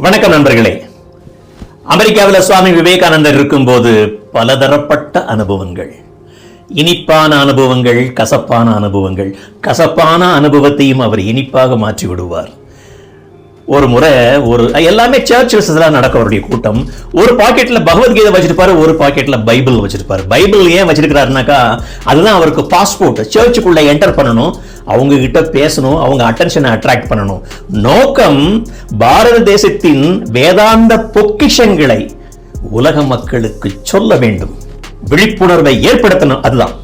வணக்கம் நண்பர்களே. அமெரிக்காவில் சுவாமி விவேகானந்தர் இருக்கும்போது பலதரப்பட்ட அனுபவங்கள், இனிப்பான அனுபவங்கள், கசப்பான அனுபவங்கள். கசப்பான அனுபவத்தையும் அவர் இனிப்பாக மாற்றி விடுவார். ஒரு முறை எல்லாமே சர்ச்சஸ்லாம் நடக்க அவருடைய கூட்டம். ஒரு பாக்கெட்ல பகவத்கீதை வச்சிருப்பாரு, ஒரு பாக்கெட்ல பைபிள் வச்சிருப்பாரு. பைபிள் ஏன் வச்சிருக்கிறாருனாக்கா அதுதான் அவருக்கு பாஸ்போர்ட். சர்ச்சுக்குள்ள என்டர் பண்ணணும், அவங்க கிட்ட பேசணும், அவங்க அட்டென்ஷனை அட்ராக்ட் பண்ணணும். நோக்கம் பாரத தேசத்தின் வேதாந்த பொக்கிஷங்களை உலக மக்களுக்கு சொல்ல வேண்டும், விழிப்புணர்வை ஏற்படுத்தணும். அதுதான்.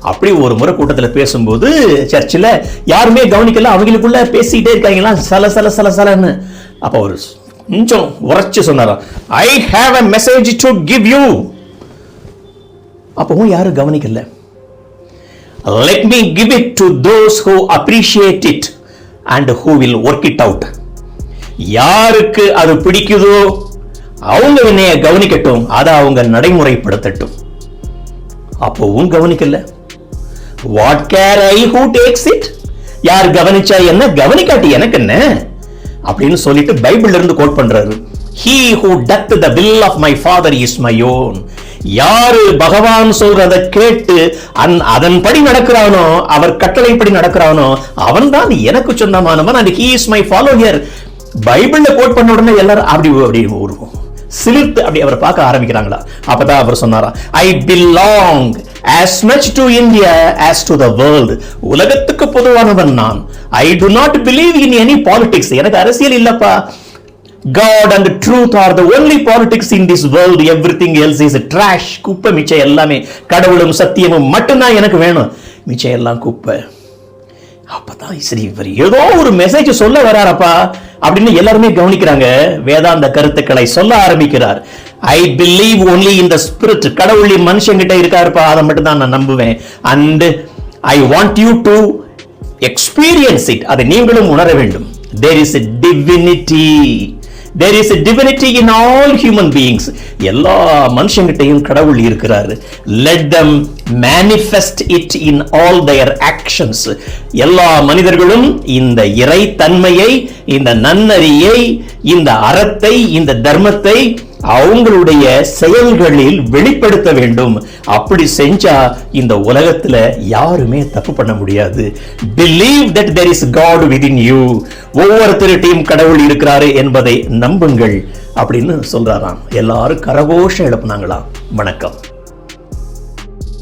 அப்படி ஒரு முறை கூட்டத்தில் பேசும்போது சர்ச்சில் யாருமே கவனிக்கல, அவங்களுக்குள்ள பேசிக்கிட்டே இருக்காங்களா சலன்னு. அப்போ ஒரு கொஞ்சம் உரைச்சு சொன்னாராம், I have a message to give you. அப்பவும் யாரும் கவனிக்கல. Let me give it to those who appreciate it and who will work it out. யாருக்கு அது பிடிக்குதோ அவங்க என்னைய கவனிக்கட்டும், அதை அவங்க நடைமுறைப்படுத்தட்டும். அப்பவும் கவனிக்கல. What care I who takes it? யார் கவனிச்சா என்ன, கவனிக்காட்டி எனக்கு என்ன அப்படின்னு சொல்லிட்டு பைபிள்ல இருந்து கோட் பண்றாரு. He who doth the will of my father is my own. யாரு பகவான் சொல்றதை கேட்டு அதன்படி நடக்கிறானோ, அவர் கட்டளைப்படி நடக்கிறானோ, அவன் தான் எனக்கு சொந்தமானவன். and he is my follower. பைபிள்ல கோட் பண்ண உடனே எல்லாரும் அப்படி சிலிர்த்து அப்படி அவரை பார்க்க ஆரம்பிக்கிறாங்களா. அப்பதான் அவர் சொன்னாரா, I belong as much to India as to the world. உலகத்துக்கு பொதுவானவன் நான். I do not believe in any politics. எனக்கு அரசியல் இல்லப்பா. God and truth are the only politics in this world. Everything else is trash. குப்பை. மிச்சம் எல்லாமே கடவுளும் சத்தியமும் மட்டும்தான் எனக்கு வேணும், மிச்சம் எல்லாம் குப்பை. அப்பதான் சரி, இவர் ஏதோ ஒரு மெசேஜ் சொல்ல வராரப்பா அப்படின்னு எல்லாருமே கவனிக்கிறாங்க. வேதாந்த கருத்துக்களை சொல்ல ஆரம்பிக்கிறார். I believe only in the spirit. கடவுள் மனுஷங்கிட்ட இருக்காருப்பா, அதை மட்டும் தான் நான் நம்புவேன். and I want you to experience it. அதை நீங்களும் உணர வேண்டும். There is a divinity. There is a divinity in all human beings. எல்லா மனுஷங்கிட்டையும் கடவுள் இருக்கிறார். Let them manifest it in all their actions. எல்லா மனிதர்களும் இந்த இறை தன்மையை, இந்த நன்னறியை, இந்த அறத்தை, இந்த தர்மத்தை அவங்களுடைய செயல்களில் வெளிப்படுத்த வேண்டும். அப்படி செஞ்சா இந்த உலகத்துல யாருமே தப்பு பண்ண முடியாது. Believe that there is God within you. ஒவ்வொருத்தருடையும் கடவுள் இருக்கிறாரு என்பதை நம்புங்கள் அப்படின்னு சொல்றாராம். எல்லாரும் கரகோஷம் எழுப்புனாங்களாம். வணக்கம்.